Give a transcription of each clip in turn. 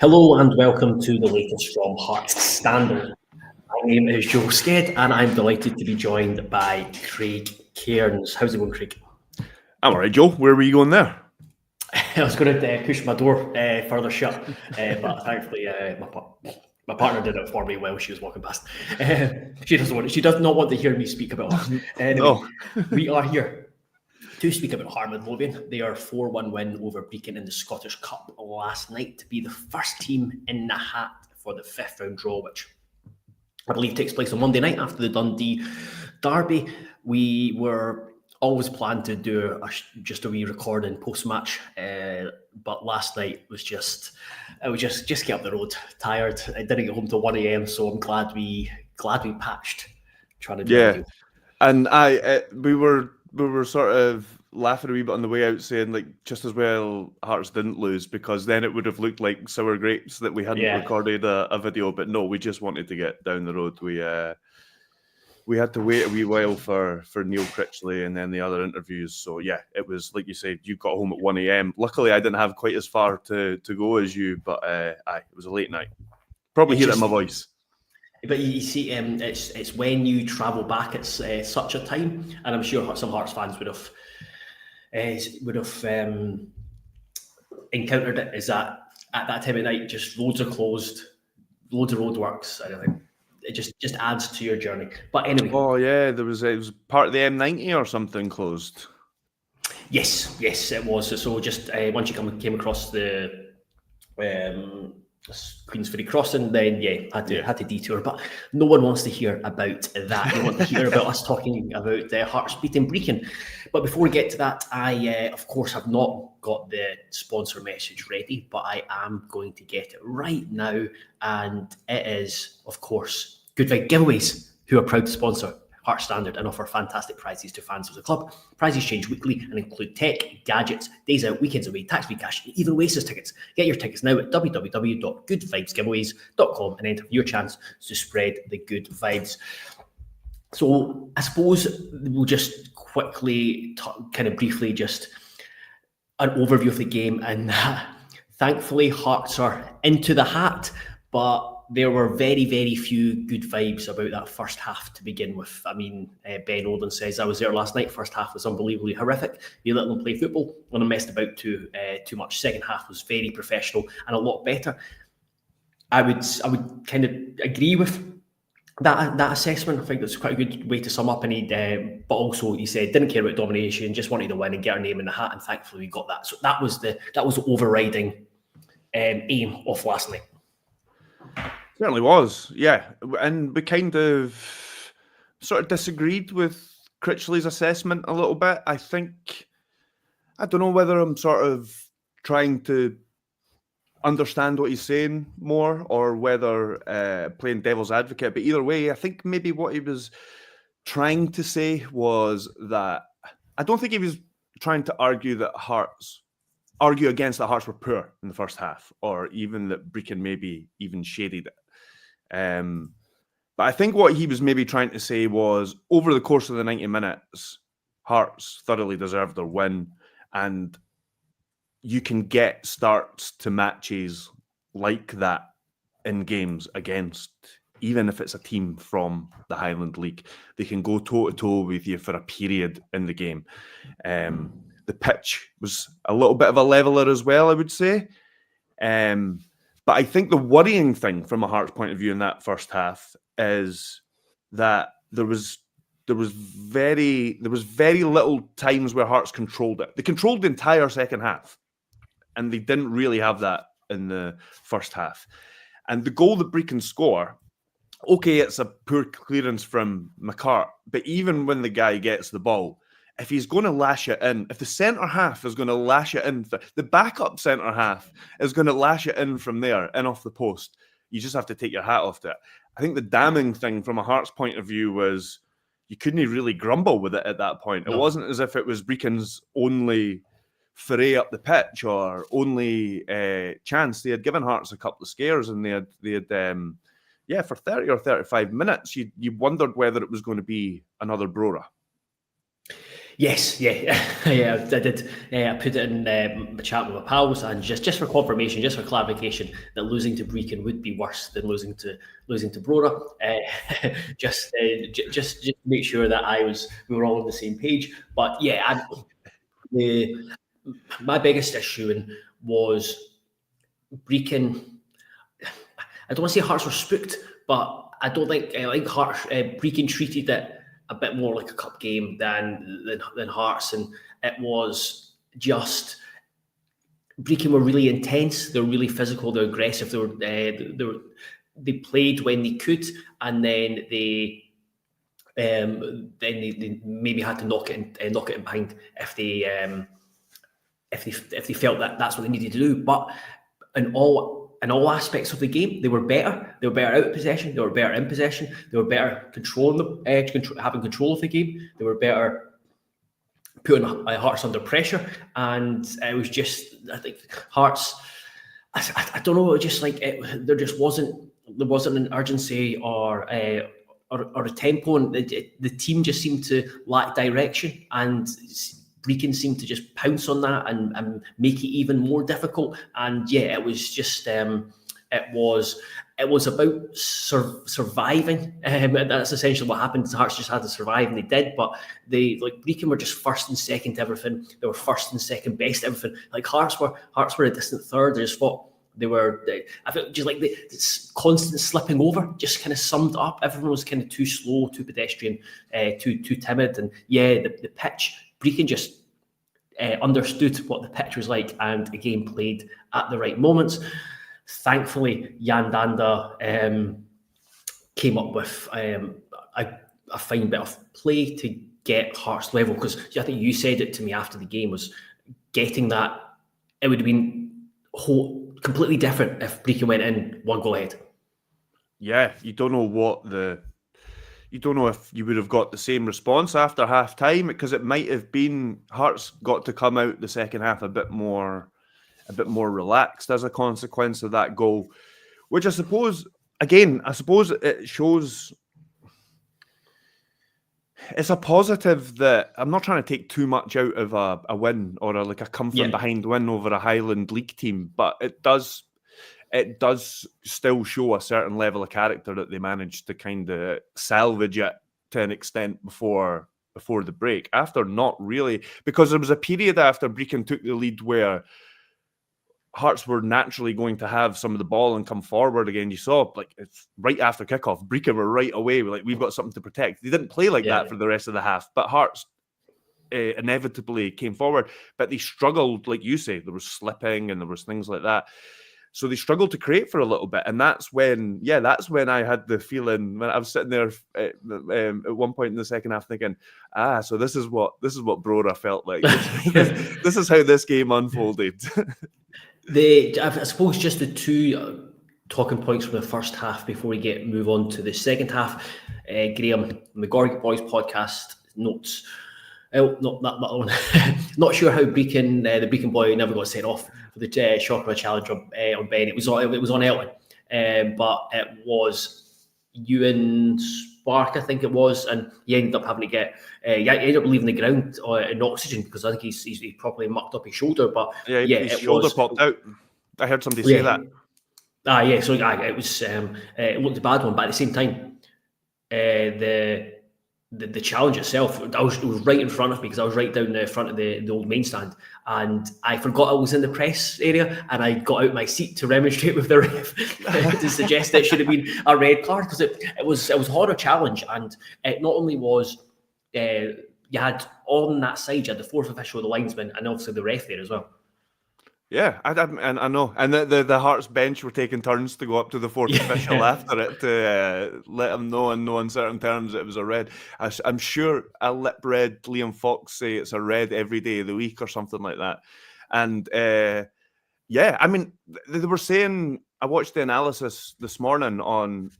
Hello and welcome to the latest from Hearts Standard. My name is Joe Sked and I'm delighted to be joined by Craig Cairns. How's it going, Craig? I'm all right, Joe. Where were you going there? I was going to push my door further shut, but thankfully my partner did it for me while she was walking past. She does not want to hear me speak about Hearts. Anyway, we are here to speak about Heart Midlothian. They are 4-1 win over Brechin in the Scottish Cup last night to be the first team in the hat for the fifth round draw, which I believe takes place on Monday night after the Dundee derby. We were always planned to do just a wee recording post-match, but last night was just get up the road, tired. I didn't get home till 1 a.m, so I'm glad we patched trying to do a video. And we were sort of laughing a wee bit on the way out, saying like just as well Hearts didn't lose, because then it would have looked like sour grapes that we hadn't recorded a video. But no, we just wanted to get down the road. We had to wait a wee while for Neil Critchley and then the other interviews. So yeah, it was like you said, you got home at 1 a.m. Luckily, I didn't have quite as far to go as you, but it was a late night. Probably hear it in my voice. But you see, it's when you travel back at such a time, and I'm sure some Hearts fans would have encountered it. Is that at that time of night, just roads are closed, loads of roadworks. I don't think it just adds to your journey. But anyway. Oh yeah, it was part of the M90 or something closed. Yes, it was. So just once you came across the Queensferry crossing, then had to detour. But no one wants to hear about that. They want to hear about us talking about Hearts beating Brechin. But before we get to that, I of course have not got the sponsor message ready, but I am going to get it right now, and it is of course Good Vibe Giveaways, who are proud to sponsor Hearts Standard and offer fantastic prizes to fans of the club. Prizes change weekly and include tech, gadgets, days out, weekends away, tax-free cash, and even Oasis tickets. Get your tickets now at www.goodvibesgiveaways.com and enter your chance to spread the good vibes. So I suppose we'll just quickly, briefly, just an overview of the game. And thankfully, Hearts are into the hat, but there were very, very few good vibes about that first half to begin with. I mean, Ben Olden says, I was there last night. First half was unbelievably horrific. You let them play football and I messed about too much. Second half was very professional and a lot better. I would kind of agree with that assessment. I think that's quite a good way to sum up. And but also he said didn't care about domination, just wanted to win and get our name in the hat. And thankfully we got that. So that was the overriding aim of last night. Certainly was, yeah. And we kind of sort of disagreed with Critchley's assessment a little bit. I don't know whether I'm sort of trying to understand what he's saying more or whether playing devil's advocate. But either way, I think maybe what he was trying to say was that I don't think he was trying to argue against that Hearts were poor in the first half, or even that Brechin maybe even shaded it. But I think what he was maybe trying to say was over the course of the 90 minutes, Hearts thoroughly deserved their win, and you can get starts to matches like that in games against, even if it's a team from the Highland League. They can go toe-to-toe with you for a period in the game. The pitch was a little bit of a leveler as well, I would say. But I think the worrying thing from a Hearts point of view in that first half is that there was very little times where Hearts controlled it. They controlled the entire second half, and they didn't really have that in the first half. And the goal that Brechin score, okay, it's a poor clearance from McCart, but even when the guy gets the ball, if he's going to lash it in, if the centre half is going to lash it in, the backup centre half is going to lash it in from there, in off the post, you just have to take your hat off to it. I think the damning thing from a Hearts point of view was you couldn't really grumble with it at that point. No. It wasn't as if it was Brechin's only foray up the pitch or only chance. They had given Hearts a couple of scares, and they had for 30 or 35 minutes, you wondered whether it was going to be another Brora. Yes, yeah, yeah, I did. I put it in my chat with my pals, and just for confirmation, just for clarification, that losing to Brechin would be worse than losing to Brora. Just to make sure that we were all on the same page. But yeah, my biggest issue was Brechin. I don't want to say Hearts were spooked, but I don't think I think Hearts Brechin treated it a bit more like a cup game than Hearts, and it was just Brechin were really intense. They were really physical. They're aggressive. They played when they could, and then they maybe had to knock it in behind if they felt that that's what they needed to do. But in all aspects of the game, they were better. They were better out of possession. They were better in possession. They were better controlling having control of the game. They were better putting Hearts under pressure. And it was just, I think Hearts, I don't know, just like there wasn't an urgency or a tempo, and the team just seemed to lack direction, and Brechin seemed to just pounce on that and make it even more difficult. And yeah, it was just it was about surviving. That's essentially what happened. Hearts just had to survive, and they did. But Brechin were just first and second to everything. They were first and second best to everything. Like Hearts were a distant third. They just thought I felt just like the constant slipping over just kind of summed up. Everyone was kind of too slow, too pedestrian, too timid, and yeah, the pitch. Brechin just understood what the pitch was like, and the game played at the right moments. Thankfully, Jan Danda came up with a fine bit of play to get Hearts level, because I think you said it to me after the game, was getting that. It would have been completely different if Brechin went in one goal ahead. Yeah, you don't know if you would have got the same response after half time, because it might have been Hearts got to come out the second half a bit more relaxed as a consequence of that goal, which I suppose it shows. It's a positive that I'm not trying to take too much out of a win or a come from behind win over a Highland League team, but it does still show a certain level of character that they managed to kind of salvage it to an extent before the break, after not really, because there was a period after Brechin took the lead where Hearts were naturally going to have some of the ball and come forward again. You saw, it's right after kickoff, Brechin were right away. We've got something to protect. They didn't play like that for the rest of the half, but Hearts inevitably came forward. But they struggled, like you say, there was slipping and there was things like that. So they struggled to create for a little bit, and that's when I had the feeling, when I was sitting there at one point in the second half thinking, so this is what Brora felt like. This is how this game unfolded. I suppose just the two talking points from the first half before we move on to the second half. Graham, McGorry Boys podcast notes. Not that one. Not sure how the Brechin boy never got sent off for the Shocker challenge on Ben. It was on Elton, but it was Ewan Spark, I think it was, and he ended up having to get. He ended up leaving the ground in oxygen, because I think he's probably mucked up his shoulder. But his shoulder popped out. I heard somebody say that. So it was. It looked a bad one, but at the same time, the challenge itself, it was right in front of me, because I was right down the front of the old main stand, and I forgot I was in the press area, and I got out my seat to remonstrate with the ref to suggest that it should have been a red card, because it was a horror challenge. And it not only was you had on that side, you had the fourth official, the linesman, and obviously the ref there as well. Yeah, I know. And the Hearts bench were taking turns to go up to the fourth official after it to let him know in no uncertain terms that it was a red. I'm sure a lip-read Liam Fox say it's a red every day of the week or something like that. And I mean, they were saying, I watched the analysis this morning on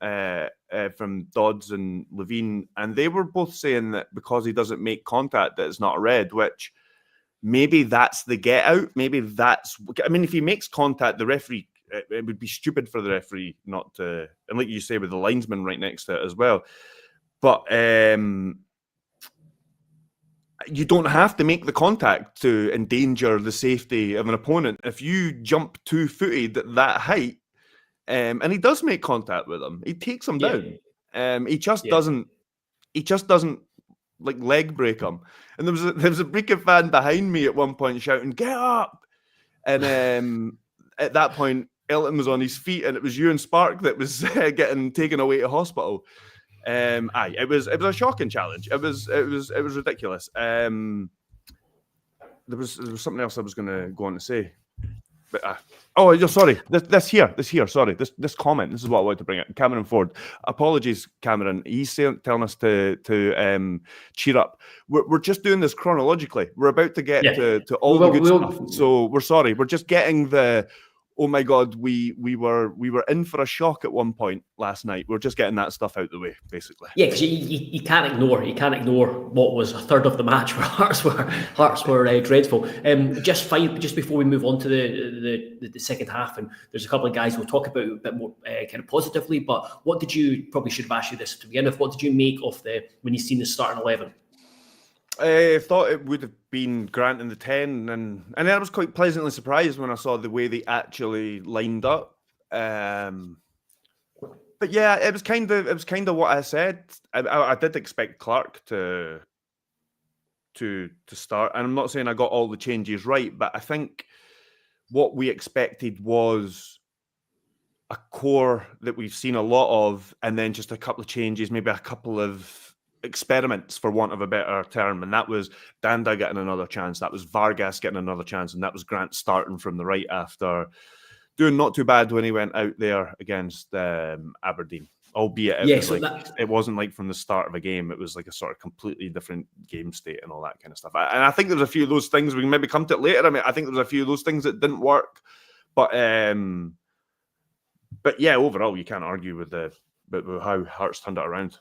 from Dodds and Levine, and they were both saying that because he doesn't make contact, that it's not a red, which... maybe that's the get out. Maybe that's... I mean, if he makes contact, the referee... It would be stupid for the referee not to... And like you say, with the linesman right next to it as well. But you don't have to make the contact to endanger the safety of an opponent. If you jump 2-footed at that height, and he does make contact with him, he takes him down. He just doesn't like leg break him. And there was a Brechin fan behind me at one point shouting, "Get up!" And at that point, Elton was on his feet, and it was Ewan Spark that was getting taken away to hospital. It was a shocking challenge. It was ridiculous. There was something else I was going to go on to say. But, sorry. This comment. This is what I wanted to bring up. Cameron Ford. Apologies, Cameron. He's telling us to cheer up. We're just doing this chronologically. We're about to get to all the good stuff. So we're sorry. We're just getting the. Oh my God, we were in for a shock at one point last night. We're just getting that stuff out the way, basically. Yeah, because you can't ignore what was a third of the match where Hearts were dreadful. Just before we move on to the second half, and there's a couple of guys we'll talk about a bit more kind of positively. But what did you probably should have asked you this to begin with? What did you make of when you seen the starting 11? I thought it would have been Grant in the 10, and I was quite pleasantly surprised when I saw the way they actually lined up. But yeah, it was kind of what I said. I did expect Clark to start, and I'm not saying I got all the changes right, but I think what we expected was a core that we've seen a lot of, and then just a couple of changes, maybe a couple of experiments, for want of a better term, and that was Danda getting another chance, that was Vargas getting another chance, and that was Grant starting from the right after doing not too bad when he went out there against Aberdeen, albeit it wasn't like from the start of a game, it was like a sort of completely different game state and all that kind of stuff. And I think there's a few of those things, we can maybe come to it later. I mean, I think there's a few of those things that didn't work, but yeah, overall you can't argue with how Hearts turned it around.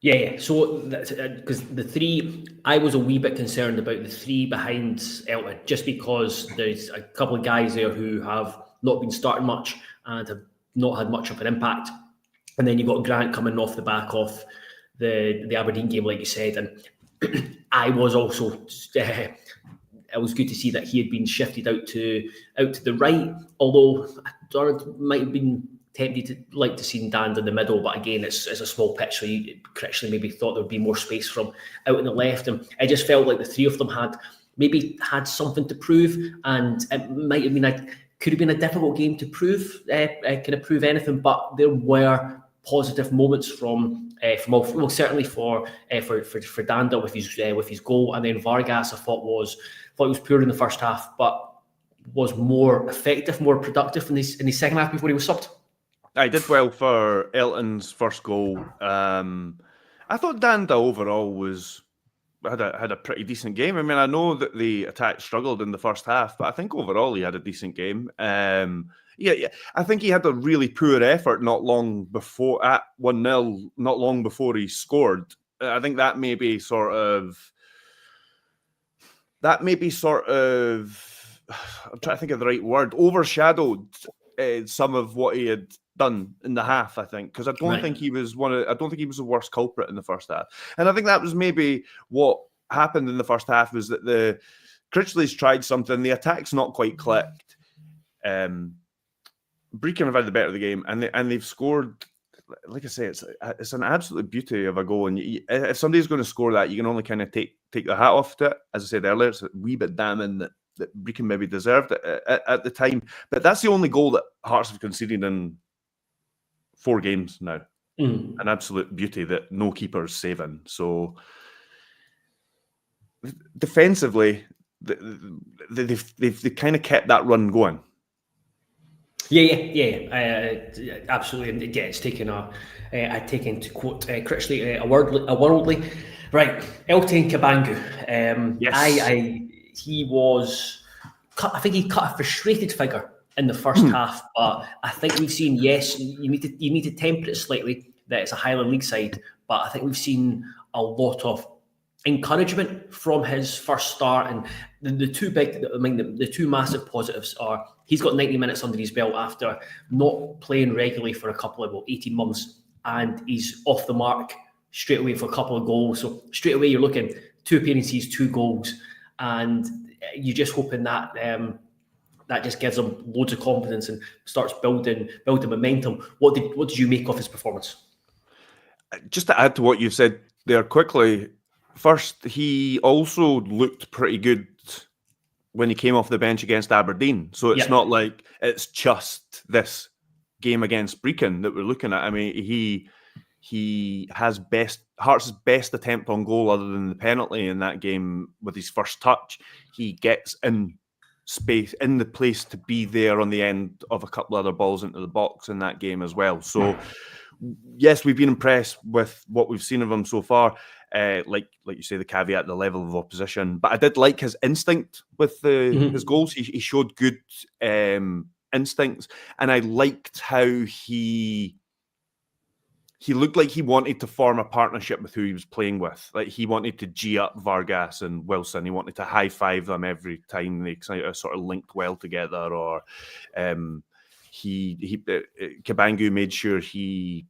Yeah. So, because the three, I was a wee bit concerned about the three behind Elton, just because there's a couple of guys there who have not been starting much and have not had much of an impact. And then you've got Grant coming off the back of the Aberdeen game, like you said. And I was also, it was good to see that he had been shifted out to the right, although I might have been tempted to like to see Dan in the middle, but again, it's a small pitch, so you actually maybe thought there would be more space from out on the left, and I just felt like the three of them had something to prove, and it might have been could have been a difficult game to prove anything, but there were positive moments from all. Well, certainly for Danda with his goal, and then Vargas I thought was poor in the first half, but was more effective, more productive in his second half before he was subbed. I did well for Elton's first goal. I thought Danda overall had a pretty decent game. I mean, I know that the attack struggled in the first half, but I think overall he had a decent game. Yeah, I think he had a really poor effort not long before at 1-0, not long before he scored. I think that maybe sort of I'm trying to think of the right word, overshadowed some of what he had done in the half, I think, because I don't think he was the worst culprit in the first half. And I think that was maybe what happened in the first half, was that the Critchley's tried something, the attack's not quite clicked. Brechin have had the better of the game, and they've scored. Like I say, it's an absolute beauty of a goal, and if somebody's going to score that, you can only kind of take the hat off to it. As I said earlier, it's a wee bit damning that Brechin maybe deserved it at the time, but that's the only goal that Hearts have conceded in 4 games now. An absolute beauty that no keeper's saving. So defensively, they've kind of kept that run going. Yeah. Absolutely. Yeah, it's taken I take into quote Critchley, a worldly. Right, Elton Kabangu. Yes. He was. I think he cut a frustrated figure in the first half, but I think we've seen, yes, you need to temper it slightly, that it's a Highland League side, but I think we've seen a lot of encouragement from his first start, and the two massive positives are he's got 90 minutes under his belt after not playing regularly for a couple of 18 months, and he's off the mark straight away for a couple of goals. So straight away you're looking 2 appearances, 2 goals, and you're just hoping that that just gives him loads of confidence and starts building momentum. What did you make of his performance? Just to add to what you've said there quickly, first, he also looked pretty good when he came off the bench against Aberdeen. So it's not like it's just this game against Brechin that we're looking at. I mean, he has Hearts' best attempt on goal other than the penalty in that game with his first touch. He gets in space, in the place to be there on the end of a couple other balls into the box in that game as well. So yes, we've been impressed with what we've seen of him so far. Like you say, the caveat, the level of opposition. But I did like his instinct with his goals. He showed good instincts, and I liked how he looked like he wanted to form a partnership with who he was playing with. Like he wanted to G up Vargas and Wilson. He wanted to high five them every time they sort of linked well together. Or Kabangu made sure he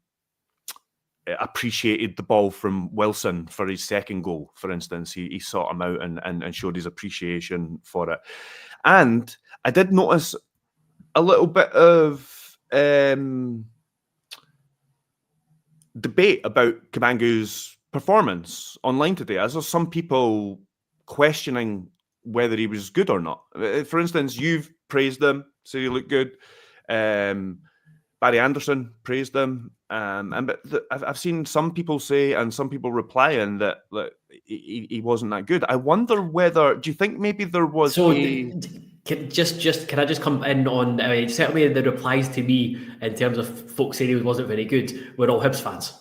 appreciated the ball from Wilson for his second goal, for instance. He sought him out and showed his appreciation for it. And I did notice a little bit of debate about Kabangu's performance online today, as there's some people questioning whether he was good or not. For instance, you've praised him, said he looked good. Barry Anderson praised him, but I've seen some people say and some people replying that he wasn't that good. I wonder whether, do you think maybe there was Can I just come in on certainly the replies to me in terms of folks saying he wasn't very good were all Hibs fans.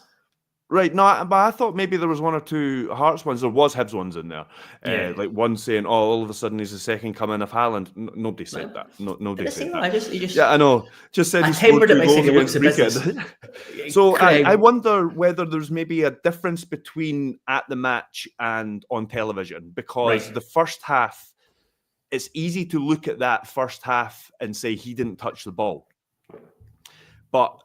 Right, no, but I thought maybe there was 1 or 2 Hearts ones. There was Hibs ones in there, like one saying, "Oh, all of a sudden he's the second coming of Haaland." Nobody said that. Nobody said that. I know. Just said he scored 2 goals against Brechin. So I wonder whether there's maybe a difference between at the match and on television, because the first half, it's easy to look at that first half and say he didn't touch the ball, but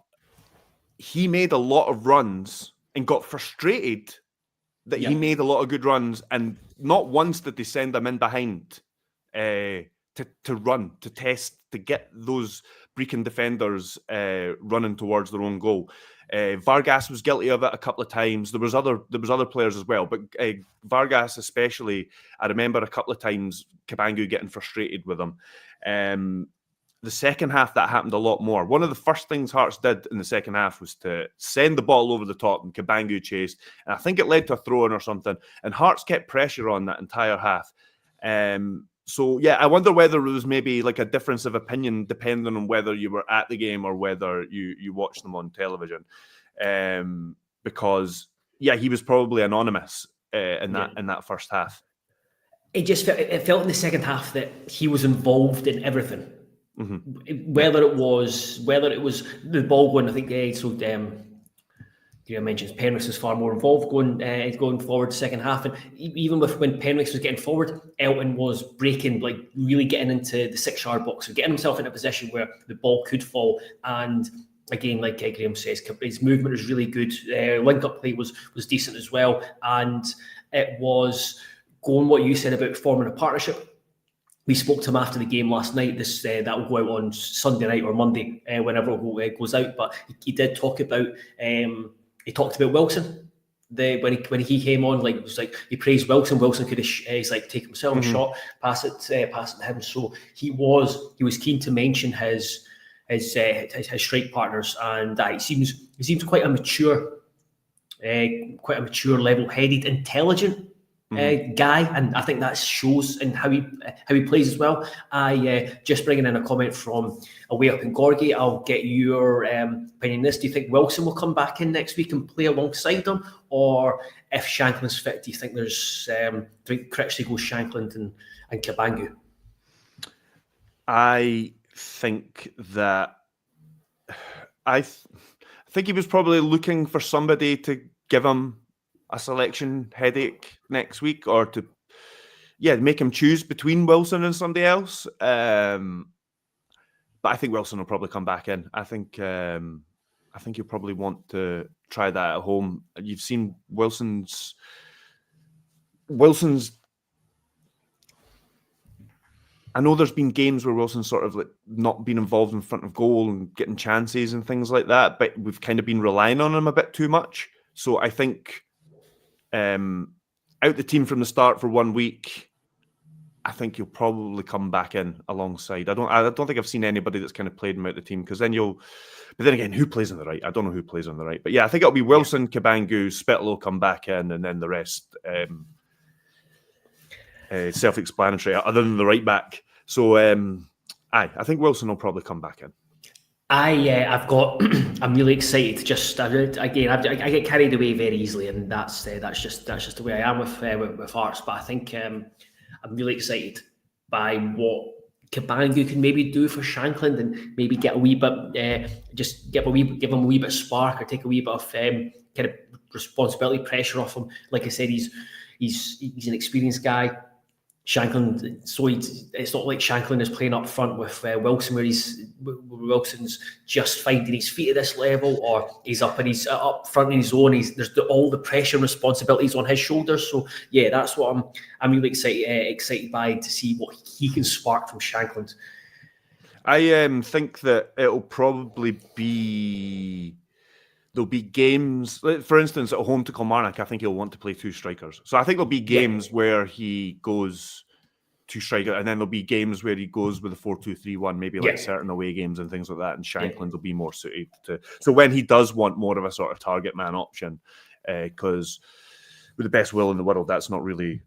he made a lot of runs and got frustrated that he made a lot of good runs, and not once did they send him in behind to run, to test, to get those Brechin defenders running towards their own goal. Vargas was guilty of it a couple of times. There was other players as well, but Vargas especially, I remember a couple of times Kabangu getting frustrated with him. The second half, that happened a lot more. One of the first things Hearts did in the second half was to send the ball over the top, and Kabangu chased. And I think it led to a throw-in or something. And Hearts kept pressure on that entire half. So, yeah, I wonder whether there was maybe like a difference of opinion depending on whether you were at the game or whether you watched them on television. Because, yeah, he was probably anonymous in that first half. It felt in the second half that he was involved in everything. Mm-hmm. Whether it was the ball going, I think you mentioned Penrith was far more involved going forward the second half, and even when Penrith was getting forward, Elton was breaking, like really getting into the 6-yard box and getting himself in a position where the ball could fall. And again, like Graham says, his movement was really good. Link-up play was decent as well, and it was going what you said about forming a partnership. We spoke to him after the game last night. That will go out on Sunday night or Monday, whenever it goes out. But he did talk about. He talked about Wilson. When he came on, like it was like he praised Wilson. Wilson could take himself a shot, pass it to him. So he was keen to mention his strike partners, and he seems quite a mature, level-headed, intelligent guy, and I think that shows in how he plays as well. I just bringing in a comment from away up in Gorgie. I'll get your opinion on this. Do you think Wilson will come back in next week and play alongside him, or if Shanklin's fit, do you think there's Critchley goes Shankland and Kabangu? I think that I think he was probably looking for somebody to give him a selection headache next week, or to make him choose between Wilson and somebody else. But I think Wilson will probably come back in. I think he'll probably want to try that at home. You've seen Wilson's Wilson's. I know there's been games where Wilson's sort of like not been involved in front of goal and getting chances and things like that, but we've kind of been relying on him a bit too much. So I think out the team from the start for 1 week, I think he'll probably come back in alongside. I don't think I've seen anybody that's kind of played him out the team, because then but then again, who plays on the right? I don't know who plays on the right. But yeah, I think it'll be Wilson, Kabangu, Spittle will come back in, and then the rest self-explanatory, other than the right back. So I think Wilson will probably come back in. I'm really excited. I get carried away very easily, and that's just the way I am with Hearts. But I think I'm really excited by what Kabangu can maybe do for Shankland, and maybe get a wee bit, give him a wee bit of spark, or take a wee bit of kind of responsibility, pressure off him. Like I said, he's an experienced guy. Shankland, so it's not like Shankland is playing up front with Wilson, where Wilson's just finding his feet at this level, or he's up front in his own. There's all the pressure and responsibilities on his shoulders. So yeah, that's what I'm really excited by, to see what he can spark from Shankland. I think that it'll probably be. There'll be games, for instance, at home to Kilmarnock, I think he'll want to play two strikers. So I think there'll be games where he goes two striker, and then there'll be games where he goes with a 4-2-3-1, maybe like certain away games and things like that, and Shankland will be more suited to. So when he does want more of a sort of target man option, because with the best will in the world, that's not really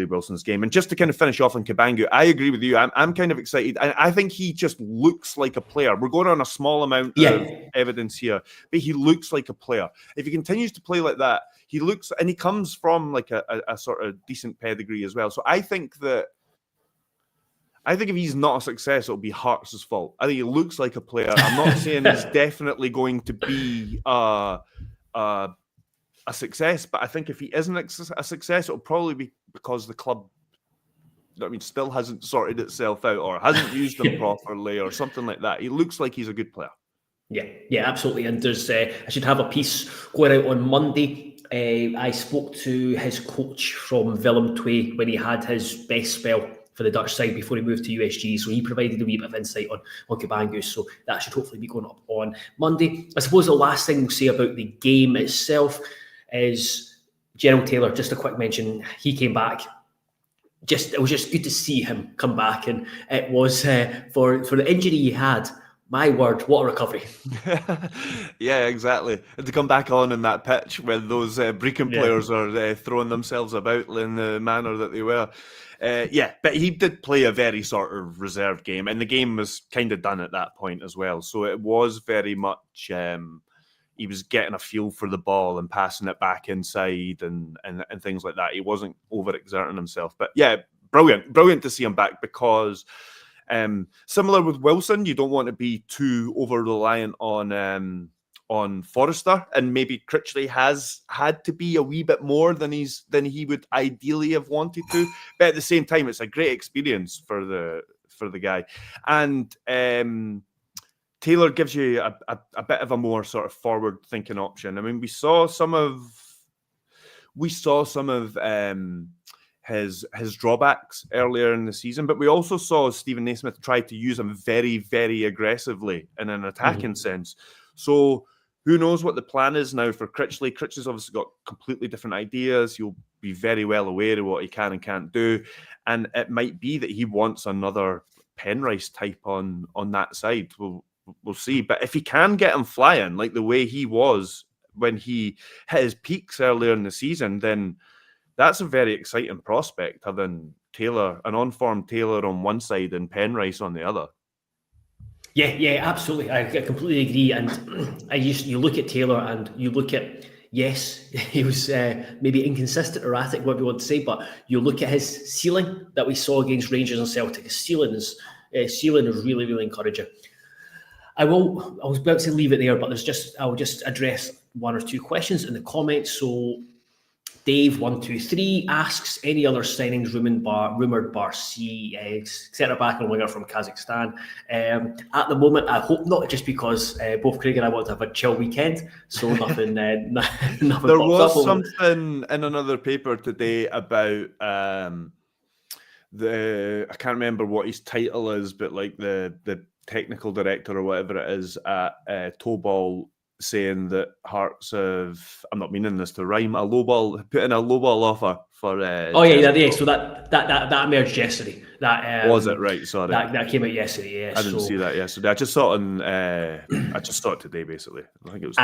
Wilson's game. And just to kind of finish off on Kabangu, I agree with you. I'm kind of excited. I think he just looks like a player. We're going on a small amount of evidence here, but he looks like a player. If he continues to play like that, he looks, and he comes from like a sort of decent pedigree as well. So I think if he's not a success, it'll be Hearts' fault. I think he looks like a player. I'm not saying he's definitely going to be a success, but I think if he isn't a success, it'll probably be because the club, still hasn't sorted itself out, or hasn't used him properly, or something like that. He looks like he's a good player. Yeah, absolutely. And there's I should have a piece going out on Monday. I spoke to his coach from Willem II when he had his best spell for the Dutch side before he moved to USG. So he provided a wee bit of insight on Kabangu. So that should hopefully be going up on Monday. I suppose the last thing we'll say about the game itself is Gerald Taylor. Just a quick mention, he came back. It was just good to see him come back, and it was for the injury he had. My word, what a recovery! Yeah, exactly. And to come back on in that pitch when those Brechin players are throwing themselves about in the manner that they were. But he did play a very sort of reserved game, and the game was kind of done at that point as well. So it was very much. He was getting a feel for the ball and passing it back inside and things like that. He wasn't overexerting himself. But yeah, brilliant to see him back, because similar with Wilson, you don't want to be too over-reliant on Forrester, and maybe Critchley has had to be a wee bit more than he would ideally have wanted to. But at the same time, it's a great experience for the guy. And Taylor gives you a bit of a more sort of forward-thinking option. I mean, we saw some of his drawbacks earlier in the season, but we also saw Stephen Naismith try to use him very, very aggressively in an attacking sense. So who knows what the plan is now for Critchley? Critchley's obviously got completely different ideas. He'll be very well aware of what he can and can't do, and it might be that he wants another Penrice type on that side. We'll see. But if he can get him flying like the way he was when he hit his peaks earlier in the season, then that's a very exciting prospect, having an on-form Taylor on one side and Penrice on the other. Yeah, absolutely. I completely agree. And you look at Taylor and you look at, yes, he was maybe inconsistent, erratic, what we want to say, but you look at his ceiling that we saw against Rangers and Celtic. His ceiling is really, really encouraging. I was about to leave it there, but I'll just address one or two questions in the comments. So Dave123 asks, any other signings rumoured bar C, centre back and winger from Kazakhstan? At the moment, I hope not, just because both Craig and I want to have a chill weekend, so nothing. Nothing. There pops was up. something in another paper today about I can't remember what his title is, but like the technical director or whatever it is at Toball, saying that Hearts have, I'm not meaning this to rhyme, put in a lowball offer for. So that emerged yesterday. That was it, right? Sorry, that came out yesterday. Yeah, I didn't see that yesterday. I just saw it I just saw it today. Basically, I think it was.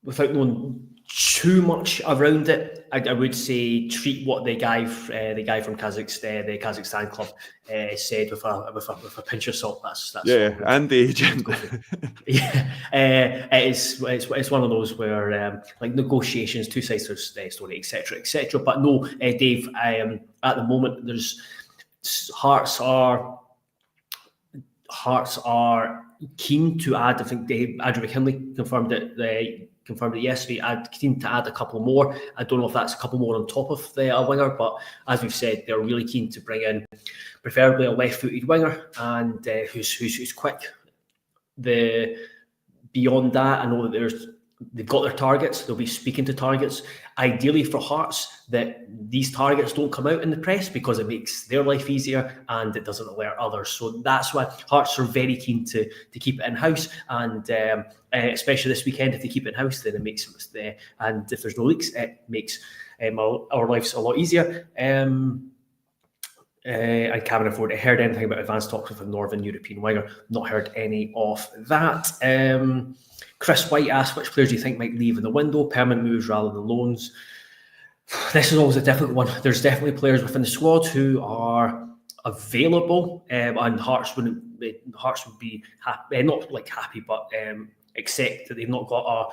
Without knowing too much around it, I would say treat what the guy from Kazakhstan, the Kazakhstan club, said with a pinch of salt. That's and the agent. It's one of those where like negotiations, two sides to the story, etc., etc. But no, Dave. At the moment, Hearts are keen to add. I think Andrew McKinley confirmed it yesterday. I'm keen to add a couple more. I don't know if that's a couple more on top of a winger, but as we've said, they're really keen to bring in preferably a left-footed winger and who's quick. Beyond that, I know that they've got their targets. They'll be speaking to targets. Ideally for Hearts, that these targets don't come out in the press because it makes their life easier and it doesn't alert others. So that's why Hearts are very keen to keep it in-house, and especially this weekend, if they keep it in-house, then it makes it, and if there's no leaks, it makes our lives a lot easier. And Cameron Ford, I heard anything about advanced talks with a Northern European winger? Not heard any of that. Chris White asked, which players do you think might leave in the window? Permanent moves rather than loans. This is always a difficult one. There's definitely players within the squad who are available, and Hearts would be happy, not like happy, but accept that they've not got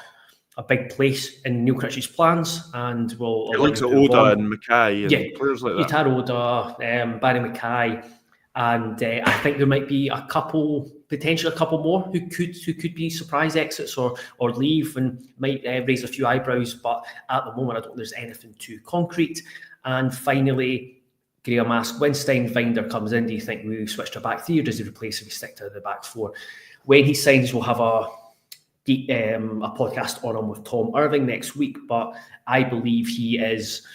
a big place in Neil Critch's plans, and will. It looks at Oda and Mackay and players like that. You'd had Oda, Barry Mackay, and I think there might be potentially a couple more who could be surprise exits or leave and might raise a few eyebrows. But at the moment, I don't think there's anything too concrete. And finally, Graham asked, when Steinvinder comes in, do you think we switch to back three, or does he replace if we stick to the back four? When he signs, we'll have a podcast on him with Tom Irving next week, but I believe he is.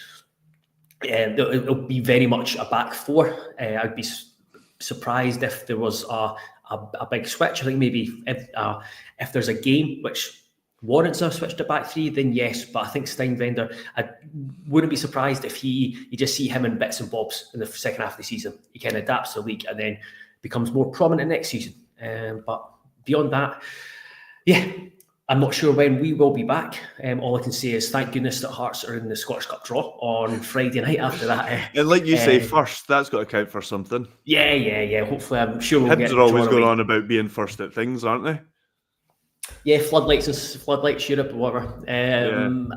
It'll be very much a back four. I'd be surprised if there was a big switch. I think maybe if there's a game which warrants a switch to back three, then yes. But I think Steinvinder, I wouldn't be surprised if you just see him in bits and bobs in the second half of the season. He kind of adapts to the league and then becomes more prominent next season. But beyond that, yeah, I'm not sure when we will be back. All I can say is thank goodness that Hearts are in the Scottish Cup draw on Friday night after that. And like you say, first, that's got to count for something. Yeah. Hopefully, I'm sure we'll get. Hibs are always going on about being first at things, aren't they? Yeah, floodlights Europe or whatever.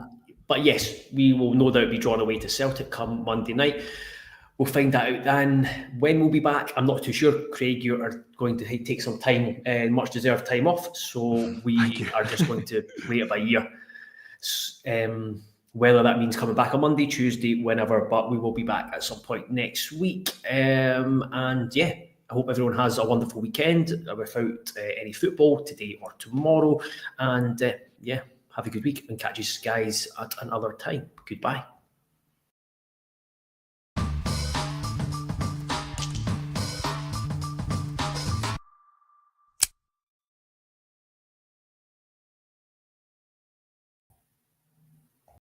But yes, we will no doubt be drawn away to Celtic come Monday night. We'll find that out then. When we'll be back, I'm not too sure. Craig, you are going to take some time, much deserved time off. So we are just going to play it by ear. Whether that means coming back on Monday, Tuesday, whenever, but we will be back at some point next week. And yeah, I hope everyone has a wonderful weekend without any football today or tomorrow. And yeah, have a good week and catch you guys at another time. Goodbye.